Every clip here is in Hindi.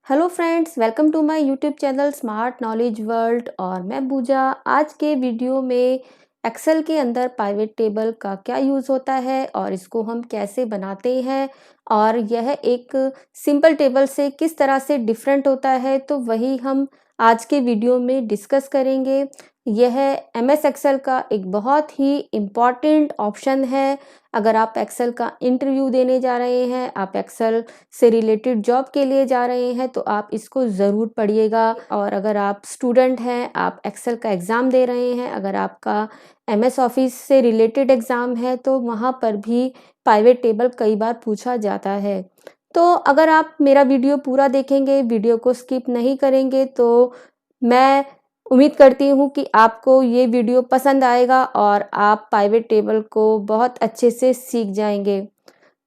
Hello friends, welcome to my YouTube channel smart knowledge world. और मैं पूजा। आज के वीडियो में एक्सेल के अंदर पाइवट टेबल का क्या यूज़ होता है और इसको हम कैसे बनाते हैं और यह एक सिंपल टेबल से किस तरह से डिफरेंट होता है, तो वही हम आज के वीडियो में डिस्कस करेंगे। यह एमएस एक्सेल का एक बहुत ही इम्पॉर्टेंट ऑप्शन है। अगर आप एक्सेल का इंटरव्यू देने जा रहे हैं, आप एक्सेल से रिलेटेड जॉब के लिए जा रहे हैं, तो आप इसको ज़रूर पढ़िएगा। और अगर आप स्टूडेंट हैं, आप एक्सेल का एग्ज़ाम दे रहे हैं, अगर आपका एमएस ऑफिस से रिलेटेड एग्ज़ाम है, तो वहाँ पर भी पाइवट टेबल कई बार पूछा जाता है। तो अगर आप मेरा वीडियो पूरा देखेंगे, वीडियो को स्किप नहीं करेंगे, तो मैं उम्मीद करती हूँ कि आपको ये वीडियो पसंद आएगा और आप पाइवट टेबल को बहुत अच्छे से सीख जाएंगे।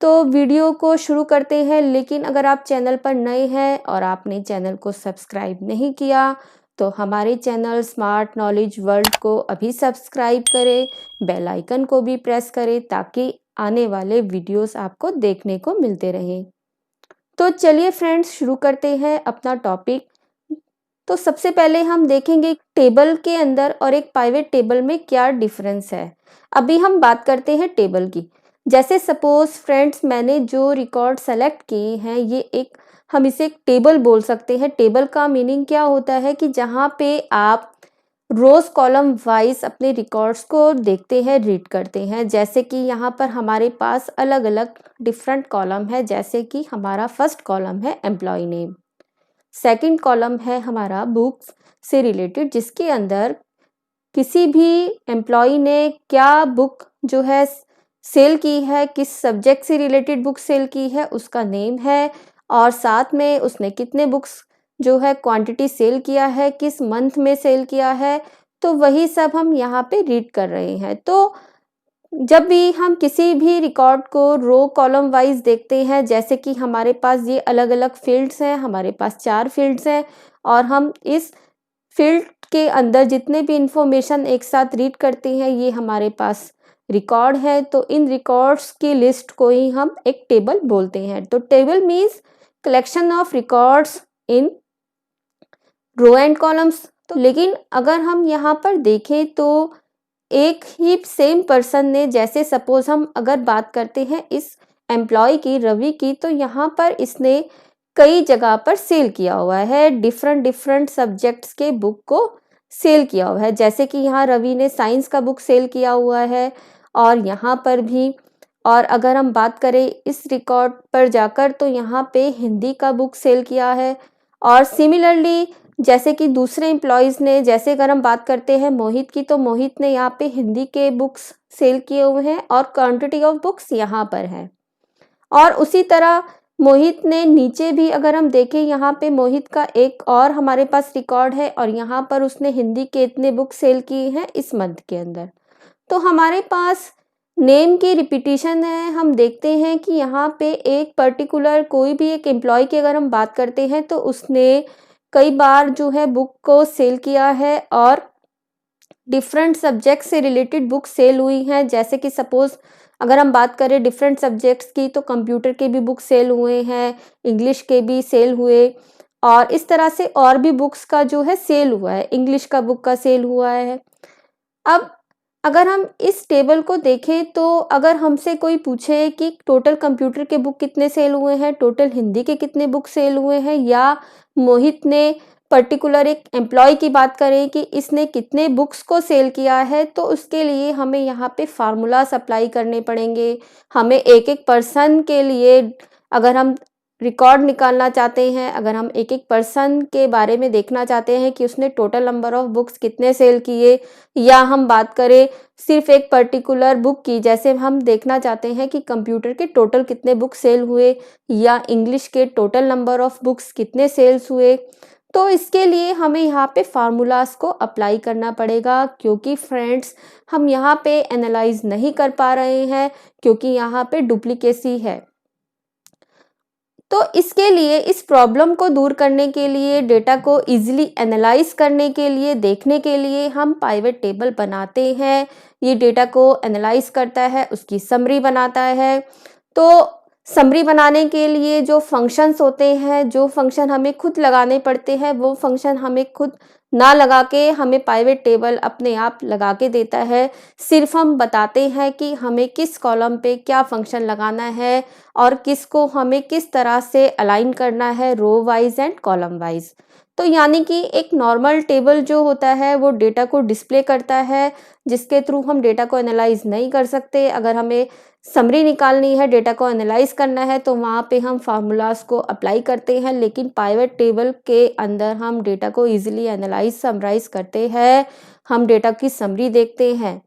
तो वीडियो को शुरू करते हैं। लेकिन अगर आप चैनल पर नए हैं और आपने चैनल को सब्सक्राइब नहीं किया, तो हमारे चैनल स्मार्ट नॉलेज वर्ल्ड को अभी सब्सक्राइब करें, बेल आइकन को भी प्रेस करें ताकि आने वाले वीडियोस आपको देखने को मिलते रहें। तो चलिए फ्रेंड्स, शुरू करते हैं अपना टॉपिक। तो सबसे पहले हम देखेंगे टेबल के अंदर और एक पाइवट टेबल में क्या डिफरेंस है। अभी हम बात करते हैं टेबल की। जैसे सपोज फ्रेंड्स, मैंने जो रिकॉर्ड सेलेक्ट किए हैं, ये एक हम इसे एक टेबल बोल सकते हैं। टेबल का मीनिंग क्या होता है कि जहाँ पे आप रोज कॉलम वाइज अपने रिकॉर्ड्स को देखते हैं, रीड करते हैं। जैसे कि यहाँ पर हमारे पास अलग अलग डिफरेंट कॉलम है। जैसे कि हमारा फर्स्ट कॉलम है एम्प्लॉय नेम, सेकंड कॉलम है हमारा बुक्स से रिलेटेड, जिसके अंदर किसी भी एम्प्लॉय ने क्या बुक जो है सेल की है, किस सब्जेक्ट से रिलेटेड बुक सेल की है, उसका नेम है, और साथ में उसने कितने बुक्स जो है क्वांटिटी सेल किया है, किस मंथ में सेल किया है। तो वही सब हम यहाँ पे रीड कर रहे हैं। तो जब भी हम किसी भी रिकॉर्ड को रो कॉलम वाइज देखते हैं, जैसे कि हमारे पास ये अलग अलग फील्ड्स हैं, हमारे पास 4 फील्ड्स हैं, और हम इस फील्ड के अंदर जितने भी इंफॉर्मेशन एक साथ रीड करते हैं, ये हमारे पास रिकॉर्ड है। तो इन रिकॉर्ड्स की लिस्ट को ही हम एक टेबल बोलते हैं। तो table means collection of records in row and columns. तो लेकिन अगर हम यहाँ पर देखें तो एक ही सेम पर्सन ने, जैसे सपोज हम अगर बात करते हैं इस एम्प्लॉय की, रवि की, तो यहाँ पर इसने कई जगह पर सेल किया हुआ है, डिफरेंट डिफरेंट सब्जेक्ट्स के बुक को सेल किया हुआ है। जैसे कि यहाँ रवि ने साइंस का बुक सेल किया हुआ है, और यहाँ पर भी। और अगर हम बात करें इस रिकॉर्ड पर जाकर, तो यहाँ पे हिंदी का बुक सेल किया है। और सिमिलरली जैसे कि दूसरे एम्प्लॉयज़ ने, जैसे अगर हम बात करते हैं मोहित की, तो मोहित ने यहाँ पे हिंदी के बुक्स सेल किए हुए हैं और क्वांटिटी ऑफ बुक्स यहाँ पर है। और उसी तरह मोहित ने नीचे भी अगर हम देखें, यहाँ पे मोहित का एक और हमारे पास रिकॉर्ड है, और यहाँ पर उसने हिंदी के इतने बुक सेल किए हैं इस मंथ के अंदर। तो हमारे पास नेम की रिपीटिशन है। हम देखते हैं कि यहाँ पे एक पर्टिकुलर कोई भी एक एम्प्लॉय की अगर हम बात करते हैं, तो उसने कई बार जो है बुक को सेल किया है, और डिफरेंट सब्जेक्ट से रिलेटेड बुक सेल हुई हैं। जैसे कि सपोज अगर हम बात करें डिफरेंट सब्जेक्ट्स की, तो कंप्यूटर के भी बुक सेल हुए हैं, इंग्लिश के भी सेल हुए, और इस तरह से और भी बुक्स का जो है सेल हुआ है, इंग्लिश का बुक का सेल हुआ है। अब अगर हम इस टेबल को देखें, तो अगर हमसे कोई पूछे कि टोटल कंप्यूटर के बुक कितने सेल हुए हैं, टोटल हिंदी के कितने बुक सेल हुए हैं, या मोहित ने पर्टिकुलर एक एम्प्लॉय की बात करें कि इसने कितने बुक्स को सेल किया है, तो उसके लिए हमें यहाँ पे फार्मूलास अप्लाई करने पड़ेंगे। हमें एक एक पर्सन के लिए अगर हम रिकॉर्ड निकालना चाहते हैं, अगर हम एक एक पर्सन के बारे में देखना चाहते हैं कि उसने टोटल नंबर ऑफ बुक्स कितने सेल किए, या हम बात करें सिर्फ एक पर्टिकुलर बुक की, जैसे हम देखना चाहते हैं कि कंप्यूटर के टोटल कितने बुक सेल हुए, या इंग्लिश के टोटल नंबर ऑफ बुक्स कितने सेल्स हुए, तो इसके लिए हमें यहाँ पे फार्मूलास को अप्लाई करना पड़ेगा। क्योंकि फ्रेंड्स, हम यहाँ पे एनालाइज नहीं कर पा रहे हैं, क्योंकि यहाँ पे डुप्लीकेसी है। तो इसके लिए, इस प्रॉब्लम को दूर करने के लिए, डेटा को इजीली एनालाइज करने के लिए, देखने के लिए हम पाइवट टेबल बनाते हैं। ये डेटा को एनालाइज करता है, उसकी समरी बनाता है। तो समरी बनाने के लिए जो फंक्शंस होते हैं, जो फंक्शन हमें खुद लगाने पड़ते हैं, वो फंक्शन हमें खुद ना लगा के हमें पाइवट टेबल अपने आप लगा के देता है। सिर्फ हम बताते हैं कि हमें किस कॉलम पे क्या फंक्शन लगाना है और किसको हमें किस तरह से अलाइन करना है, row wise and column wise. तो यानी कि एक नॉर्मल टेबल जो होता है वो डेटा को डिस्प्ले करता है, जिसके थ्रू हम डेटा को एनालाइज नहीं कर सकते। अगर हमें समरी निकालनी है, डेटा को एनालाइज करना है, तो वहाँ पे हम फार्मूलाज को अप्लाई करते हैं, लेकिन पाइवट टेबल के अंदर हम डेटा को इजीली एनालाइज समराइज करते हैं, हम डेटा की समरी देखते हैं।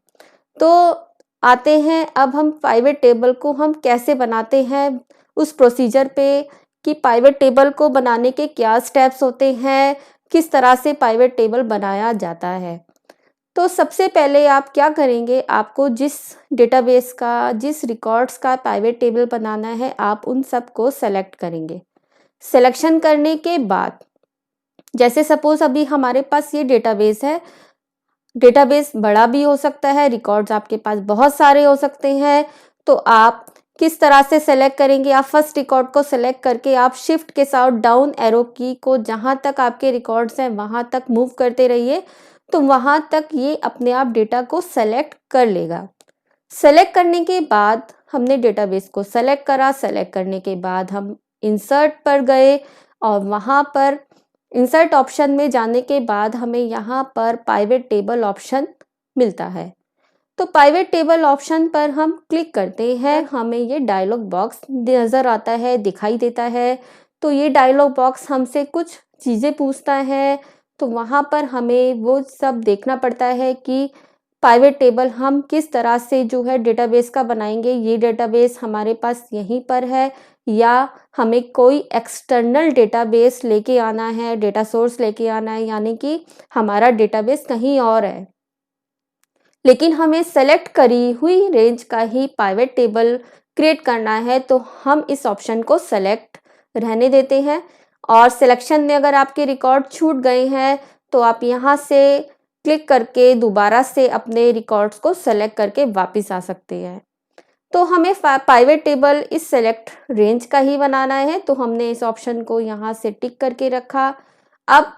तो आते हैं अब हम पाइवट टेबल को हम कैसे बनाते हैं, उस प्रोसीजर पे कि पाइवट टेबल को बनाने के क्या स्टेप्स होते हैं, किस तरह से पाइवट टेबल बनाया जाता है। तो सबसे पहले आप क्या करेंगे, आपको जिस डेटाबेस का, जिस रिकॉर्ड्स का पाइवट टेबल बनाना है, आप उन सब को सेलेक्ट करेंगे। सिलेक्शन करने के बाद जैसे सपोज अभी हमारे पास ये डेटाबेस है, डेटाबेस बड़ा भी हो सकता है, रिकॉर्ड्स आपके पास बहुत सारे हो सकते हैं। तो आप किस तरह से सेलेक्ट करेंगे, आप फर्स्ट रिकॉर्ड को सेलेक्ट करके आप शिफ्ट के साथ डाउन एरो की को जहाँ तक आपके रिकॉर्ड्स हैं वहाँ तक मूव करते रहिए, तो वहाँ तक ये अपने आप डेटा को सेलेक्ट कर लेगा। सेलेक्ट करने के बाद हमने डेटाबेस को सेलेक्ट करा, सेलेक्ट करने के बाद हम इंसर्ट पर गए और वहाँ पर इंसर्ट ऑप्शन में जाने के बाद हमें यहाँ पर पाइवट टेबल ऑप्शन मिलता है। तो पाइवट टेबल ऑप्शन पर हम क्लिक करते हैं, हमें ये डायलॉग बॉक्स नज़र आता है, दिखाई देता है। तो ये डायलॉग बॉक्स हमसे कुछ चीज़ें पूछता है, तो वहाँ पर हमें वो सब देखना पड़ता है कि पाइवट टेबल हम किस तरह से जो है डेटाबेस का बनाएंगे। ये डेटाबेस हमारे पास यहीं पर है या हमें कोई एक्सटर्नल डेटाबेस लेके आना है, डेटा सोर्स लेके आना है, यानी कि हमारा डेटाबेस कहीं और है, लेकिन हमें सेलेक्ट करी हुई रेंज का ही पाइवट टेबल क्रिएट करना है। तो हम इस ऑप्शन को सेलेक्ट रहने देते हैं और सिलेक्शन में अगर आपके रिकॉर्ड छूट गए हैं तो आप यहाँ से क्लिक करके दोबारा से अपने रिकॉर्ड्स को सेलेक्ट करके वापस आ सकते हैं। तो हमें पाइवट टेबल इस सेलेक्ट रेंज का ही बनाना है, तो हमने इस ऑप्शन को यहाँ से टिक करके रखा। अब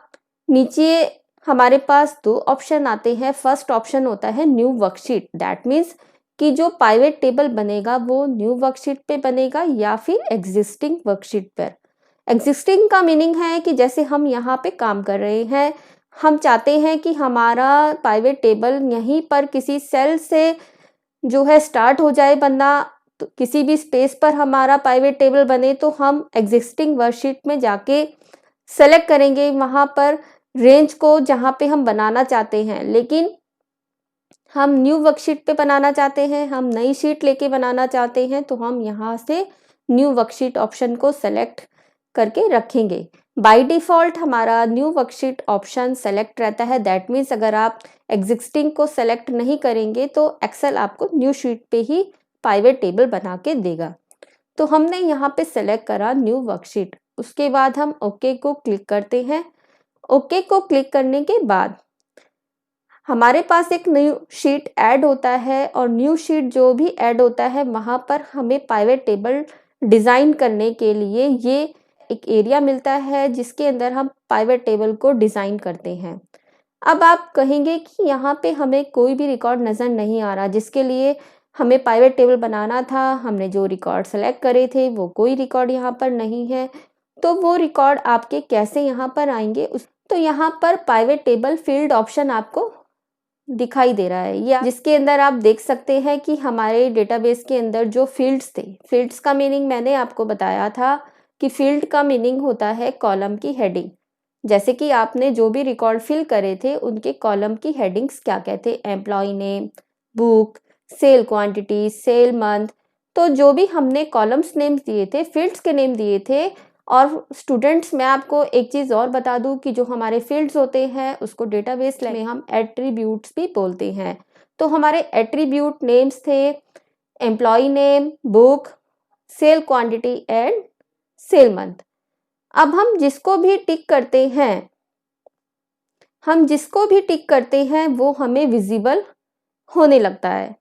नीचे हमारे पास दो ऑप्शन आते हैं। फर्स्ट ऑप्शन होता है न्यू वर्कशीट, दैट मीन्स कि जो पाइवट टेबल बनेगा वो न्यू वर्कशीट पे बनेगा या फिर एग्जिस्टिंग वर्कशीट पर। एग्जिस्टिंग का मीनिंग है कि जैसे हम यहाँ पे काम कर रहे हैं, हम चाहते हैं कि हमारा पाइवट टेबल यहीं पर किसी सेल से जो है स्टार्ट हो जाए बनना, तो किसी भी स्पेस पर हमारा पाइवट टेबल बने, तो हम एग्जिस्टिंग वर्कशीट में जाके सेलेक्ट करेंगे वहाँ पर रेंज को जहाँ पे हम बनाना चाहते हैं। लेकिन हम न्यू वर्कशीट पे बनाना चाहते हैं, हम नई शीट लेके बनाना चाहते हैं, तो हम यहाँ से न्यू वर्कशीट ऑप्शन को सेलेक्ट करके रखेंगे। बाय डिफ़ॉल्ट हमारा न्यू वर्कशीट ऑप्शन सेलेक्ट रहता है, दैट मीन्स अगर आप एग्जिस्टिंग को सेलेक्ट नहीं करेंगे तो एक्सेल आपको न्यू शीट पे ही पाइवट टेबल बना के देगा। तो हमने यहाँ पे सेलेक्ट करा न्यू वर्कशीट, उसके बाद हम ओके को क्लिक करते हैं। ओके को क्लिक करने के बाद हमारे पास एक न्यू शीट ऐड होता है और न्यू शीट जो भी ऐड होता है वहाँ पर हमें पाइवट टेबल डिज़ाइन करने के लिए ये एक एरिया मिलता है जिसके अंदर हम पाइवट टेबल को डिज़ाइन करते हैं। अब आप कहेंगे कि यहाँ पे हमें कोई भी रिकॉर्ड नज़र नहीं आ रहा, जिसके लिए हमें पाइवट टेबल बनाना था, हमने जो रिकॉर्ड सेलेक्ट करे थे वो कोई रिकॉर्ड यहाँ पर नहीं है। तो वो रिकॉर्ड आपके कैसे यहाँ पर आएंगे, तो यहाँ पर पाइवट टेबल फील्ड ऑप्शन आपको दिखाई दे रहा है, या जिसके अंदर आप देख सकते हैं कि हमारे डेटाबेस के अंदर जो फील्ड्स थे, फील्ड्स का मीनिंग मैंने आपको बताया था कि फील्ड का मीनिंग होता है कॉलम की हेडिंग। जैसे कि आपने जो भी रिकॉर्ड फिल करे थे उनके कॉलम की हेडिंग्स क्या क्या थे, employee name, book, sale quantity, sale month. तो जो भी हमने कॉलम्स नेम्स दिए थे, फील्ड्स के नेम दिए थे। और स्टूडेंट्स, मैं आपको एक चीज़ और बता दूं कि जो हमारे फील्ड्स होते हैं उसको डेटाबेस में हम एट्रीब्यूट्स भी बोलते हैं। तो हमारे एट्रीब्यूट नेम्स थे employee name, book, sale quantity and sale month. अब हम जिसको भी टिक करते हैं वो हमें विजिबल होने लगता है।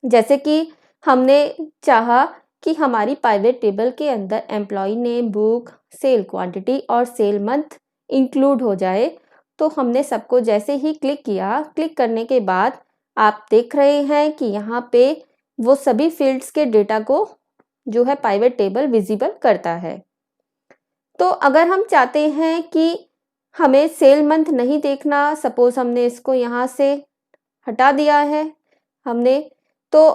जैसे कि हमने चाहा कि हमारी पाइवेट टेबल के अंदर employee name, book, sale quantity और सेल मंथ इंक्लूड हो जाए। तो हमने सबको जैसे ही क्लिक किया, क्लिक करने के बाद आप देख रहे हैं कि यहाँ पे वो सभी फील्ड्स के डेटा को जो है पाइवेट टेबल विजिबल करता है। तो अगर हम चाहते हैं कि हमें सेल मंथ नहीं देखना, सपोज हमने इसको यहाँ से हटा दिया है हमने, तो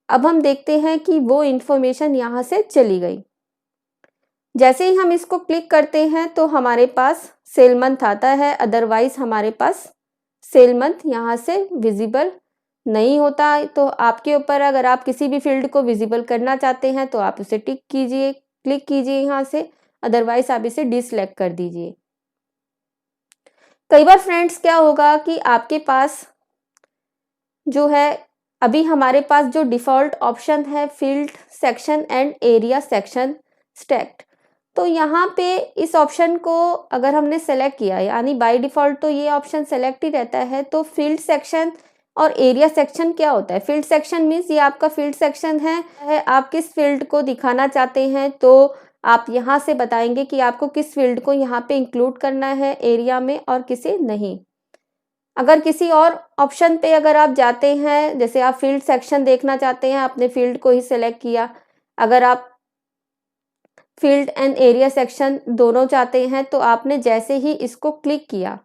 अब हम देखते हैं कि वो इंफॉर्मेशन यहाँ से चली गई। जैसे ही हम इसको क्लिक करते हैं तो हमारे पास सेल मंथ आता है, अदरवाइज हमारे पास सेल मंथ यहाँ से विजिबल नहीं होता। तो आपके ऊपर, अगर आप किसी भी फील्ड को विजिबल करना चाहते हैं तो आप उसे टिक कीजिए, क्लिक कीजिए यहाँ से, अदरवाइज आप इसे डिसलेक्ट कर दीजिए। कई बार फ्रेंड्स क्या होगा कि आपके पास जो है, अभी हमारे पास जो डिफ़ॉल्ट ऑप्शन है field section and area section stacked, तो यहाँ पे इस ऑप्शन को अगर हमने सेलेक्ट किया, यानी बाय डिफ़ॉल्ट तो ये ऑप्शन सेलेक्ट ही रहता है। तो फील्ड सेक्शन और एरिया सेक्शन क्या होता है? फील्ड सेक्शन मीन्स ये आपका फील्ड सेक्शन है, आप किस फील्ड को दिखाना चाहते हैं तो आप यहाँ से बताएंगे कि आपको किस फील्ड को यहाँ पे इंक्लूड करना है एरिया में और किसे नहीं। अगर किसी और ऑप्शन पे अगर आप जाते हैं, जैसे आप फील्ड सेक्शन देखना चाहते हैं, आपने फील्ड को ही सेलेक्ट किया, अगर आप फील्ड एंड एरिया सेक्शन दोनों चाहते हैं तो आपने जैसे ही इसको क्लिक किया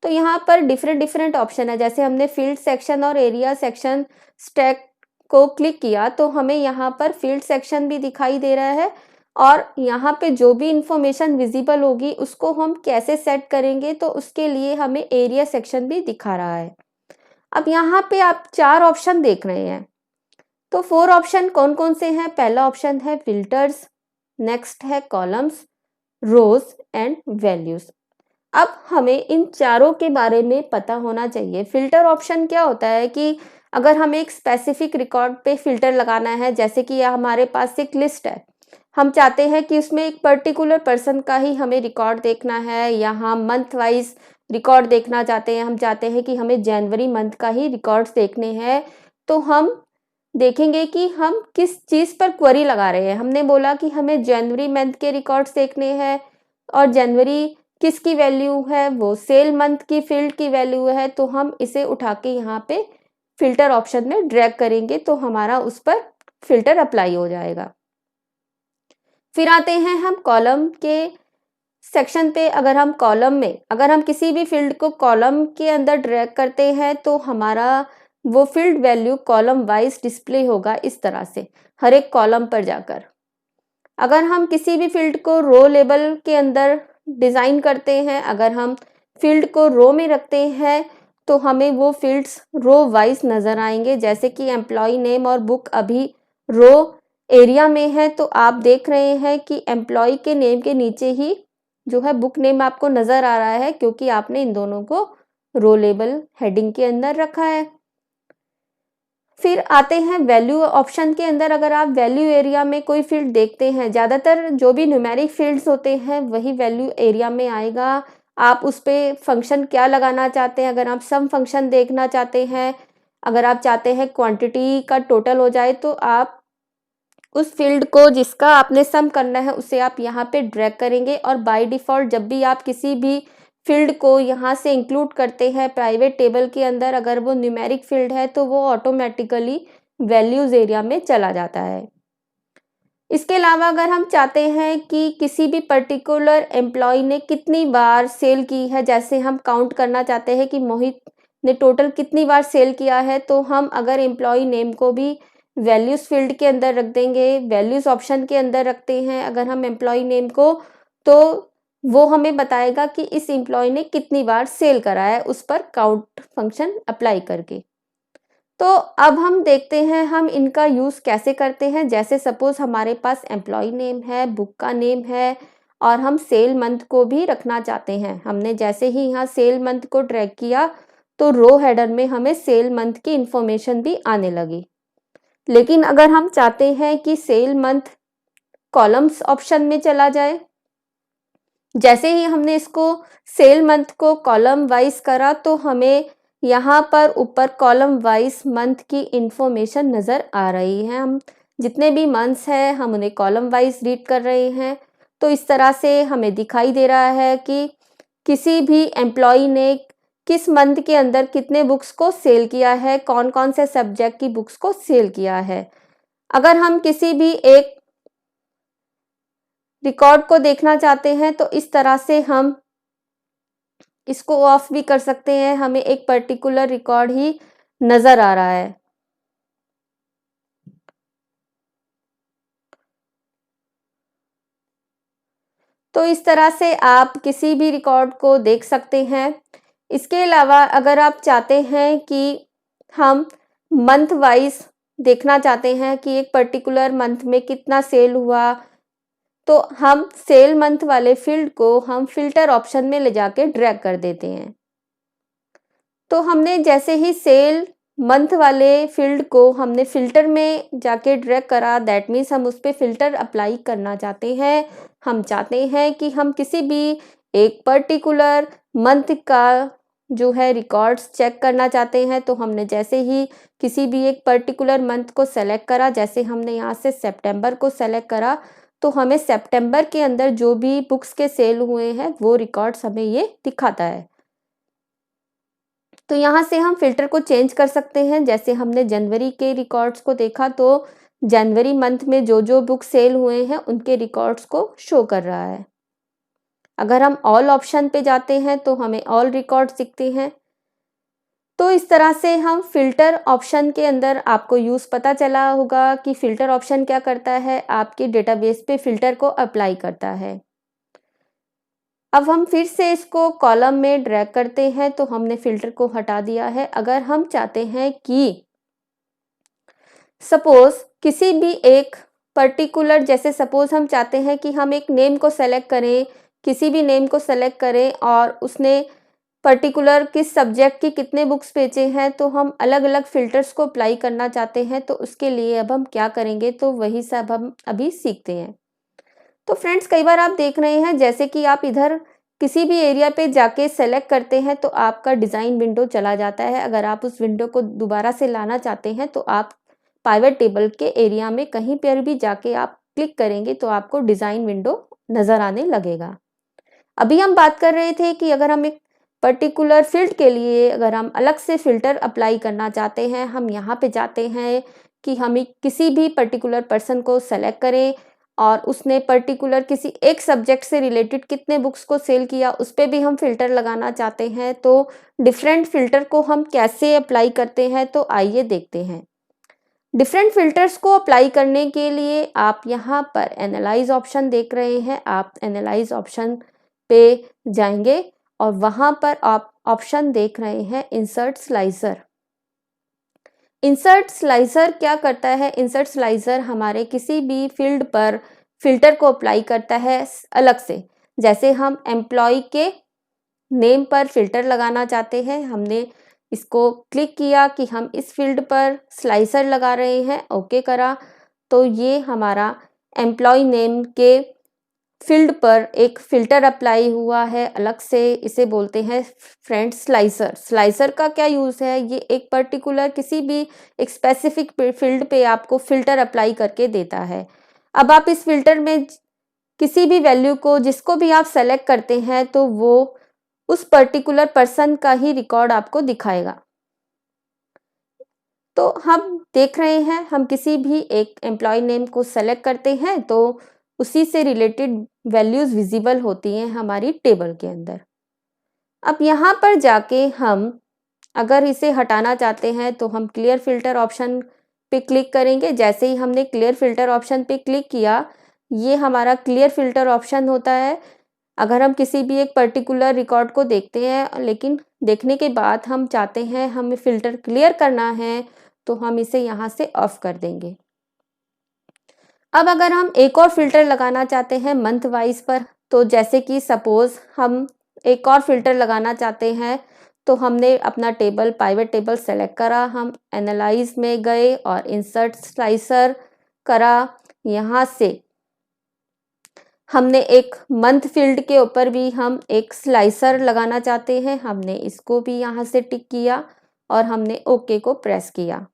तो यहाँ पर डिफरेंट ऑप्शन है। जैसे हमने फील्ड सेक्शन और एरिया सेक्शन स्टैक को क्लिक किया तो हमें यहाँ पर फील्ड सेक्शन भी दिखाई दे रहा है, और यहाँ पे जो भी इंफॉर्मेशन विजिबल होगी उसको हम कैसे सेट करेंगे, तो उसके लिए हमें एरिया सेक्शन भी दिखा रहा है। अब यहाँ पे आप 4 ऑप्शन देख रहे हैं, तो 4 ऑप्शन कौन कौन से हैं? पहला ऑप्शन है फिल्टर्स, नेक्स्ट है कॉलम्स, रोज एंड वैल्यूज। अब हमें इन चारों के बारे में पता होना चाहिए। फिल्टर ऑप्शन क्या होता है कि अगर हमें एक स्पेसिफिक रिकॉर्ड पे फिल्टर लगाना है, जैसे कि हमारे पास एक लिस्ट है, हम चाहते हैं कि उसमें एक पर्टिकुलर पर्सन का ही हमें रिकॉर्ड देखना है, या हम मंथ वाइज रिकॉर्ड देखना चाहते हैं, हम चाहते हैं कि हमें जनवरी मंथ का ही रिकॉर्ड्स देखने हैं, तो हम देखेंगे कि हम किस चीज़ पर क्वेरी लगा रहे हैं। हमने बोला कि हमें जनवरी मंथ के रिकॉर्ड्स देखने हैं, और जनवरी किसकी वैल्यू है? वो सेल मंथ की फील्ड की वैल्यू है, तो हम इसे उठा के यहाँ पे फिल्टर ऑप्शन में ड्रैग करेंगे तो हमारा उस पर फिल्टर अप्लाई हो जाएगा। फिर आते हैं हम कॉलम के सेक्शन पे। अगर हम कॉलम में, अगर हम किसी भी फील्ड को कॉलम के अंदर ड्रैग करते हैं तो हमारा वो field value column wise display होगा इस तरह से, हर एक कॉलम पर जाकर। अगर हम किसी भी फील्ड को रो लेबल के अंदर डिज़ाइन करते हैं, अगर हम फील्ड को रो में रखते हैं तो हमें वो फील्ड्स रो वाइज नज़र आएंगे। जैसे कि एम्प्लॉय नेम और बुक अभी रो एरिया में है, तो आप देख रहे हैं कि एम्प्लॉय के नेम के नीचे ही जो है बुक नेम आपको नज़र आ रहा है, क्योंकि आपने इन दोनों को रो लेबल हेडिंग के अंदर रखा है। फिर आते हैं वैल्यू ऑप्शन के अंदर। अगर आप वैल्यू एरिया में कोई फील्ड देखते हैं, ज़्यादातर जो भी न्यूमेरिक फील्ड्स होते हैं वही वैल्यू एरिया में आएगा। आप उस पर फंक्शन क्या लगाना चाहते हैं, अगर आप सम फंक्शन देखना चाहते हैं, अगर आप चाहते हैं क्वांटिटी का टोटल हो जाए, तो आप उस फील्ड को जिसका आपने सम करना है उसे आप यहाँ पे ड्रैग करेंगे। और बाय डिफ़ॉल्ट जब भी आप किसी भी फील्ड को यहाँ से इंक्लूड करते हैं प्राइवेट टेबल के अंदर, अगर वो न्यूमेरिक फील्ड है तो वो ऑटोमेटिकली वैल्यूज़ एरिया में चला जाता है। इसके अलावा अगर हम चाहते हैं कि किसी भी पर्टिकुलर एम्प्लॉय ने कितनी बार सेल की है, जैसे हम काउंट करना चाहते हैं कि मोहित ने टोटल कितनी बार सेल किया है, तो हम अगर एम्प्लॉय नेम को भी वैल्यूज़ फील्ड के अंदर रख देंगे, वैल्यूज़ ऑप्शन के अंदर रखते हैं अगर हम एम्प्लॉय नेम को, तो वो हमें बताएगा कि इस एम्प्लॉय ने कितनी बार सेल करा है, उस पर काउंट फंक्शन अप्लाई करके। तो अब हम देखते हैं हम इनका यूज़ कैसे करते हैं। जैसे सपोज़ हमारे पास एम्प्लॉय नेम है, बुक का नेम है, और हम सेल मंथ को भी रखना चाहते हैं। हमने जैसे ही यहाँ सेल मंथ को ड्रैग किया तो रो हेडर में हमें सेल मंथ की इंफॉर्मेशन भी आने लगी। लेकिन अगर हम चाहते हैं कि सेल मंथ कॉलम्स ऑप्शन में चला जाए, जैसे ही हमने इसको सेल मंथ को कॉलम वाइज करा तो हमें यहाँ पर ऊपर कॉलम वाइज मंथ की इंफॉर्मेशन नज़र आ रही है। हम जितने भी मंथ्स हैं हम उन्हें कॉलम वाइज रीड कर रहे हैं। तो इस तरह से हमें दिखाई दे रहा है कि किसी भी एम्प्लॉई ने किस मंथ के अंदर कितने बुक्स को सेल किया है, कौन कौन से सब्जेक्ट की बुक्स को सेल किया है। अगर हम किसी भी एक रिकॉर्ड को देखना चाहते हैं तो इस तरह से हम इसको ऑफ भी कर सकते हैं, हमें एक पर्टिकुलर रिकॉर्ड ही नजर आ रहा है। तो इस तरह से आप किसी भी रिकॉर्ड को देख सकते हैं। इसके अलावा अगर आप चाहते हैं कि हम मंथ वाइज देखना चाहते हैं कि एक पर्टिकुलर मंथ में कितना सेल हुआ, तो हम सेल मंथ वाले फील्ड को हम फिल्टर ऑप्शन में ले जाके ड्रैग कर देते हैं। तो हमने जैसे ही सेल मंथ वाले फील्ड को हमने फिल्टर में जाके ड्रैग करा, दैट मीन्स हम उस पर फिल्टर अप्लाई करना चाहते हैं। हम चाहते हैं कि हम किसी भी एक पर्टिकुलर मंथ का जो है रिकॉर्ड्स चेक करना चाहते हैं। तो हमने जैसे ही किसी भी एक पर्टिकुलर मंथ को सेलेक्ट करा, जैसे हमने यहाँ से सितंबर को सेलेक्ट करा, तो हमें सितंबर के अंदर जो भी बुक्स के सेल हुए हैं वो रिकॉर्ड्स हमें ये दिखाता है। तो यहाँ से हम फिल्टर को चेंज कर सकते हैं। जैसे हमने जनवरी के रिकॉर्ड्स को देखा तो जनवरी मंथ में जो जो बुक सेल हुए हैं उनके रिकॉर्ड्स को शो कर रहा है। अगर हम ऑल ऑप्शन पे जाते हैं तो हमें ऑल रिकॉर्ड्स दिखते हैं। तो इस तरह से हम फिल्टर ऑप्शन के अंदर, आपको यूज़ पता चला होगा कि फिल्टर ऑप्शन क्या करता है, आपके डेटाबेस पे फिल्टर को अप्लाई करता है। अब हम फिर से इसको कॉलम में ड्रैग करते हैं, तो हमने फिल्टर को हटा दिया है। अगर हम चाहते हैं कि सपोज किसी भी एक पर्टिकुलर, जैसे सपोज हम चाहते हैं कि हम एक नेम को सेलेक्ट करें, किसी भी नेम को सेलेक्ट करें और उसने पर्टिकुलर किस सब्जेक्ट की कितने बुक्स बेचे हैं, तो हम अलग अलग फिल्टर्स को अप्लाई करना चाहते हैं। तो उसके लिए अब हम क्या करेंगे, तो वही सब हम अभी सीखते हैं। तो फ्रेंड्स, कई बार आप देख रहे हैं जैसे कि आप इधर किसी भी एरिया पे जाके सेलेक्ट करते हैं तो आपका डिज़ाइन विंडो चला जाता है। अगर आप उस विंडो को दोबारा से लाना चाहते हैं तो आप पाइवट टेबल के एरिया में कहीं पर भी जाके आप क्लिक करेंगे तो आपको डिज़ाइन विंडो नज़र आने लगेगा। अभी हम बात कर रहे थे कि अगर हम एक पर्टिकुलर फील्ड के लिए अगर हम अलग से फ़िल्टर अप्लाई करना चाहते हैं, हम यहाँ पे जाते हैं कि हमें किसी भी पर्टिकुलर पर्सन को सेलेक्ट करें और उसने पर्टिकुलर किसी एक सब्जेक्ट से रिलेटेड कितने बुक्स को सेल किया, उस पे भी हम फ़िल्टर लगाना चाहते हैं। तो डिफरेंट फ़िल्टर को हम कैसे अप्लाई करते हैं, तो आइए देखते हैं। डिफरेंट फ़िल्टर्स को अप्लाई करने के लिए आप यहाँ पर एनालाइज ऑप्शन देख रहे हैं। आप एनालाइज ऑप्शन पे जाएंगे और वहाँ पर आप ऑप्शन देख रहे हैं इंसर्ट स्लाइसर। इंसर्ट स्लाइसर क्या करता है, इंसर्ट स्लाइसर हमारे किसी भी फील्ड पर फिल्टर को अप्लाई करता है अलग से। जैसे हम एम्प्लॉय के नेम पर फिल्टर लगाना चाहते हैं, हमने इसको क्लिक किया कि हम इस फील्ड पर स्लाइसर लगा रहे हैं, ओके करा, तो ये हमारा एम्प्लॉय नेम के फील्ड पर एक फिल्टर अप्लाई हुआ है अलग से। इसे बोलते हैं फ्रेंड्स स्लाइसर। स्लाइसर का क्या यूज़ है, ये एक पर्टिकुलर किसी भी एक स्पेसिफिक फील्ड पे आपको फिल्टर अप्लाई करके देता है। अब आप इस फिल्टर में किसी भी वैल्यू को, जिसको भी आप सेलेक्ट करते हैं, तो वो उस पर्टिकुलर पर्सन का ही रिकॉर्ड आपको दिखाएगा। तो हम देख रहे हैं, हम किसी भी एक एम्प्लॉय नेम को सेलेक्ट करते हैं तो उसी से रिलेटेड वैल्यूज़ विजिबल होती हैं हमारी टेबल के अंदर। अब यहाँ पर जाके हम अगर इसे हटाना चाहते हैं तो हम क्लियर फिल्टर ऑप्शन पे क्लिक करेंगे। जैसे ही हमने क्लियर फिल्टर ऑप्शन पे क्लिक किया, ये हमारा क्लियर फिल्टर ऑप्शन होता है। अगर हम किसी भी एक पर्टिकुलर रिकॉर्ड को देखते हैं, लेकिन देखने के बाद हम चाहते हैं हमें फ़िल्टर क्लियर करना है, तो हम इसे यहाँ से ऑफ कर देंगे। अब अगर हम एक और फिल्टर लगाना चाहते हैं मंथ वाइज पर, तो जैसे कि सपोज हम एक और फिल्टर लगाना चाहते हैं, तो हमने अपना टेबल पाइवट टेबल सेलेक्ट करा, हम एनालाइज में गए और इंसर्ट स्लाइसर करा। यहाँ से हमने एक मंथ फील्ड के ऊपर भी हम एक स्लाइसर लगाना चाहते हैं, हमने इसको भी यहाँ से टिक किया और हमने ओके को प्रेस किया।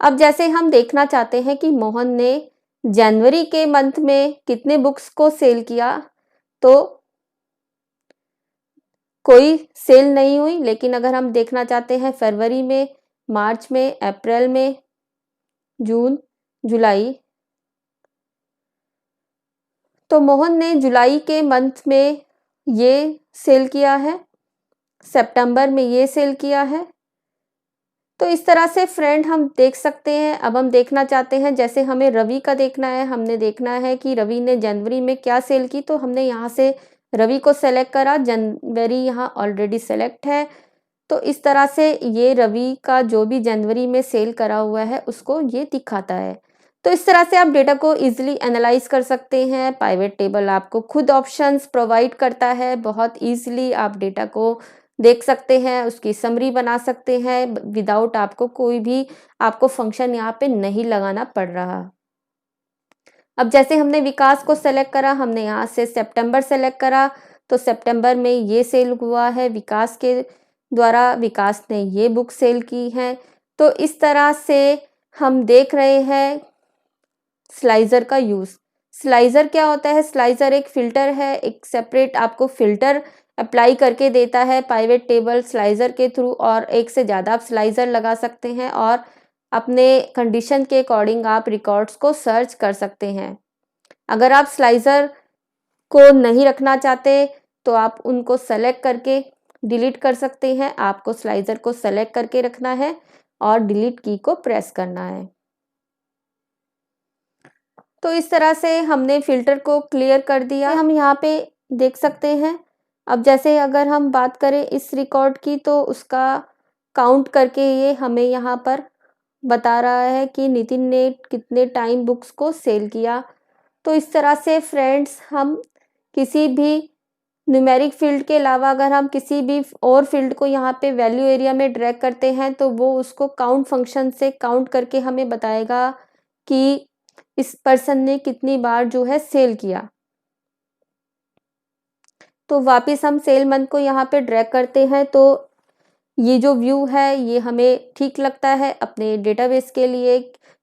अब जैसे हम देखना चाहते हैं कि मोहन ने जनवरी के मंथ में कितने बुक्स को सेल किया, तो कोई सेल नहीं हुई। लेकिन अगर हम देखना चाहते हैं फरवरी में, मार्च में, अप्रैल में, जून, जुलाई, तो मोहन ने जुलाई के मंथ में ये सेल किया है, सितंबर में ये सेल किया है। तो इस तरह से फ्रेंड हम देख सकते हैं। अब हम देखना चाहते हैं, जैसे हमें रवि का देखना है, हमने देखना है कि रवि ने जनवरी में क्या सेल की, तो हमने यहाँ से रवि को सेलेक्ट करा, जनवरी यहाँ ऑलरेडी सेलेक्ट है। तो इस तरह से ये रवि का जो भी जनवरी में सेल करा हुआ है उसको ये दिखाता है। तो इस तरह से आप डेटा को इजीली एनालाइज कर सकते हैं। पाइवेट टेबल आपको खुद ऑप्शंस प्रोवाइड करता है, बहुत इजीली आप डेटा को देख सकते हैं, उसकी समरी बना सकते हैं विदाउट आपको कोई भी आपको फंक्शन यहाँ पे नहीं लगाना पड़ रहा। अब जैसे हमने विकास को सेलेक्ट करा, हमने यहाँ से सितंबर सेलेक्ट करा, तो सितंबर में ये सेल हुआ है विकास के द्वारा, विकास ने ये बुक सेल की है। तो इस तरह से हम देख रहे हैं स्लाइजर का यूज। स्लाइजर क्या होता है? स्लाइजर एक फिल्टर है, एक सेपरेट आपको फिल्टर अप्लाई करके देता है पाइवेट टेबल स्लाइजर के थ्रू, और एक से ज़्यादा आप स्लाइजर लगा सकते हैं और अपने कंडीशन के अकॉर्डिंग आप रिकॉर्ड्स को सर्च कर सकते हैं। अगर आप स्लाइजर को नहीं रखना चाहते तो आप उनको सेलेक्ट करके डिलीट कर सकते हैं। आपको स्लाइजर को सेलेक्ट करके रखना है और डिलीट की को प्रेस करना है। तो इस तरह से हमने फिल्टर को क्लियर कर दिया। हम यहाँ पे देख सकते हैं। अब जैसे अगर हम बात करें इस रिकॉर्ड की, तो उसका काउंट करके ये हमें यहाँ पर बता रहा है कि नितिन ने कितने टाइम बुक्स को सेल किया। तो इस तरह से फ्रेंड्स हम किसी भी न्यूमेरिक फील्ड के अलावा अगर हम किसी भी और फील्ड को यहाँ पे वैल्यू एरिया में ड्रैग करते हैं, तो वो उसको काउंट फंक्शन से काउंट करके हमें बताएगा कि इस पर्सन ने कितनी बार जो है सेल किया। तो वापस हम सेल मंथ को यहाँ पे ड्रैग करते हैं, तो ये जो व्यू है ये हमें ठीक लगता है अपने डेटाबेस के लिए।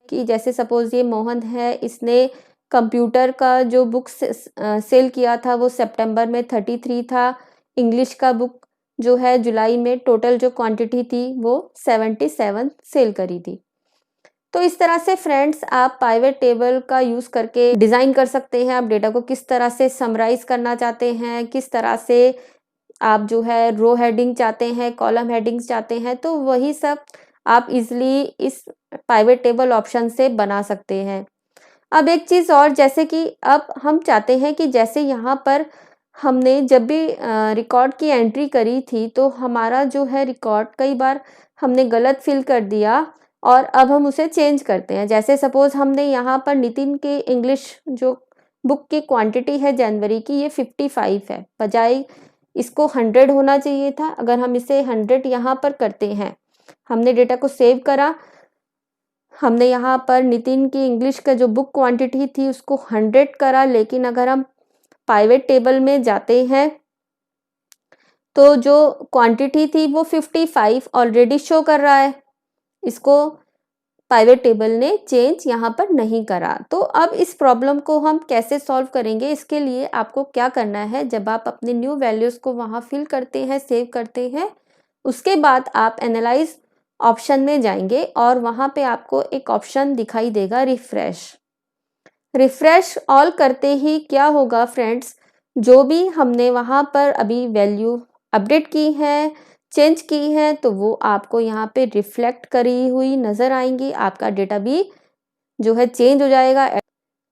कि जैसे सपोज ये मोहन है, इसने कंप्यूटर का जो बुक सेल किया था वो सितंबर में 33 था। इंग्लिश का बुक जो है जुलाई में टोटल जो क्वांटिटी थी वो 77 सेल करी थी। तो इस तरह से फ्रेंड्स आप पाइवेट टेबल का यूज़ करके डिज़ाइन कर सकते हैं। आप डेटा को किस तरह से समराइज करना चाहते हैं, किस तरह से आप जो है रो हेडिंग चाहते हैं, कॉलम हेडिंग्स चाहते हैं, तो वही सब आप इजीली इस पाइवेट टेबल ऑप्शन से बना सकते हैं। अब एक चीज़ और, जैसे कि अब हम चाहते हैं कि जैसे यहाँ पर हमने जब भी रिकॉर्ड की एंट्री करी थी, तो हमारा जो है रिकॉर्ड कई बार हमने गलत फिल कर दिया और अब हम उसे चेंज करते हैं। जैसे सपोज हमने यहाँ पर नितिन के इंग्लिश जो बुक की क्वांटिटी है जनवरी की, ये 55 है, बजाय इसको 100 होना चाहिए था। अगर हम इसे 100 यहाँ पर करते हैं, हमने डेटा को सेव करा, हमने यहाँ पर नितिन की इंग्लिश का जो बुक क्वांटिटी थी उसको 100 करा, लेकिन अगर हम पाइवेट टेबल में जाते हैं तो जो क्वांटिटी थी वो 55 ऑलरेडी शो कर रहा है। इसको पाइवेट टेबल ने चेंज यहाँ पर नहीं करा। तो अब इस प्रॉब्लम को हम कैसे सॉल्व करेंगे? इसके लिए आपको क्या करना है, जब आप अपने न्यू वैल्यूज़ को वहाँ फिल करते हैं, सेव करते हैं, उसके बाद आप एनालाइज ऑप्शन में जाएंगे और वहाँ पे आपको एक ऑप्शन दिखाई देगा रिफ्रेश। रिफ्रेश ऑल करते ही क्या होगा फ्रेंड्स, जो भी हमने वहाँ पर अभी वैल्यू अपडेट की है, चेंज की है, तो वो आपको यहाँ पे रिफ्लेक्ट करी हुई नज़र आएंगी। आपका डेटा भी जो है चेंज हो जाएगा।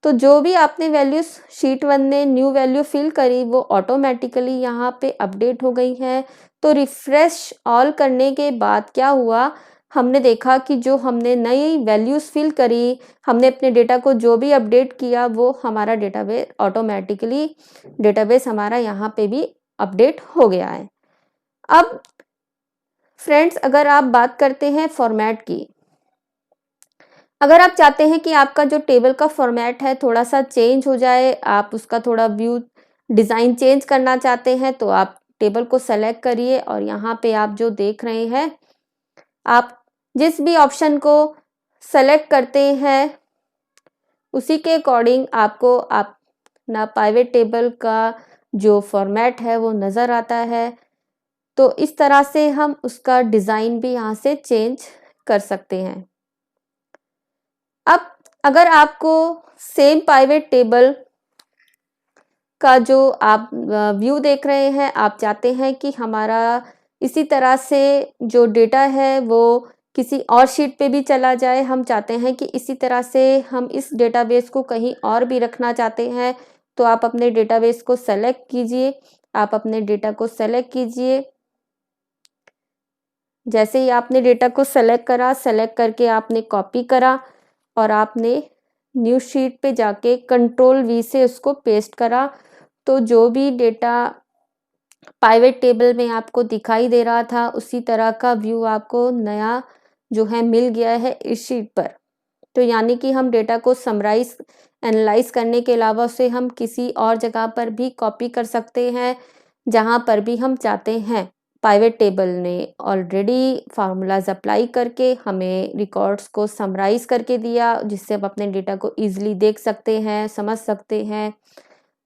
तो जो भी आपने वैल्यूज शीट 1 में न्यू वैल्यू फिल करी वो ऑटोमेटिकली यहाँ पे अपडेट हो गई है। तो रिफ्रेश ऑल करने के बाद क्या हुआ, हमने देखा कि जो हमने नई वैल्यूज़ फिल करी, हमने अपने डेटा को जो भी अपडेट किया, वो हमारा डेटाबेस ऑटोमेटिकली डेटाबेस हमारा यहाँ पे भी अपडेट हो गया है। अब फ्रेंड्स अगर आप बात करते हैं फॉर्मेट की, अगर आप चाहते हैं कि आपका जो टेबल का फॉर्मेट है थोड़ा सा चेंज हो जाए, आप उसका थोड़ा व्यू डिज़ाइन चेंज करना चाहते हैं, तो आप टेबल को सेलेक्ट करिए और यहाँ पे आप जो देख रहे हैं, आप जिस भी ऑप्शन को सेलेक्ट करते हैं उसी के अकॉर्डिंग आपको अपना पाइवेट टेबल का जो फॉर्मेट है वो नज़र आता है। तो इस तरह से हम उसका डिज़ाइन भी यहाँ से चेंज कर सकते हैं। अब अगर आपको सेम पाइवेट टेबल का जो आप व्यू देख रहे हैं, आप चाहते हैं कि हमारा इसी तरह से जो डेटा है वो किसी और शीट पे भी चला जाए, हम चाहते हैं कि इसी तरह से हम इस डेटाबेस को कहीं और भी रखना चाहते हैं, तो आप अपने डेटाबेस को सेलेक्ट कीजिए। आप अपने डेटा को सेलेक्ट कीजिए। जैसे ही आपने डेटा को सेलेक्ट करा, सेलेक्ट करके आपने कॉपी करा और आपने न्यू शीट पे जाके Ctrl+V से उसको पेस्ट करा, तो जो भी डेटा पाइवेट टेबल में आपको दिखाई दे रहा था उसी तरह का व्यू आपको नया जो है मिल गया है इस शीट पर। तो यानी कि हम डेटा को समराइज एनालाइज करने के अलावा उसे हम किसी और जगह पर भी कॉपी कर सकते हैं जहां पर भी हम चाहते हैं। पाइवेट टेबल ने ऑलरेडी फार्मूलाज अप्लाई करके हमें रिकॉर्ड्स को समराइज करके दिया, जिससे हम अपने डेटा को ईजिली देख सकते हैं, समझ सकते हैं।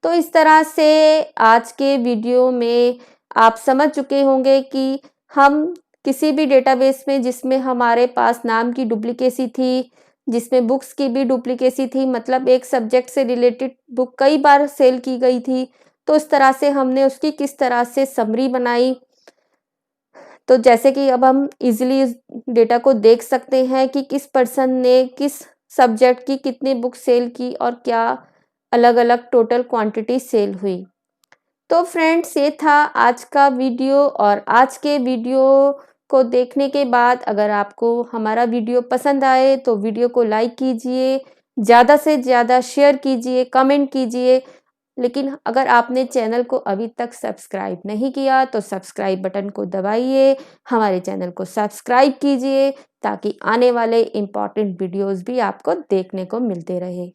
तो इस तरह से आज के वीडियो में आप समझ चुके होंगे कि हम किसी भी डेटाबेस में जिसमें हमारे पास नाम की डुप्लीकेसी थी, जिसमें बुक्स की भी डुप्लीकेसी थी, मतलब एक सब्जेक्ट से रिलेटेड बुक कई बार सेल की गई थी, तो इस तरह से हमने उसकी किस तरह से समरी बनाई। तो जैसे कि अब हम इजीली इस डेटा को देख सकते हैं कि किस पर्सन ने किस सब्जेक्ट की कितनी बुक सेल की और क्या अलग-अलग टोटल क्वांटिटी सेल हुई। तो फ्रेंड्स, ये था आज का वीडियो और आज के वीडियो को देखने के बाद अगर आपको हमारा वीडियो पसंद आए तो वीडियो को लाइक कीजिए, ज़्यादा से ज़्यादा शेयर कीजिए, कमेंट कीजिए। लेकिन अगर आपने चैनल को अभी तक सब्सक्राइब नहीं किया तो सब्सक्राइब बटन को दबाइए, हमारे चैनल को सब्सक्राइब कीजिए ताकि आने वाले इम्पॉर्टेंट वीडियोज़ भी आपको देखने को मिलते रहे।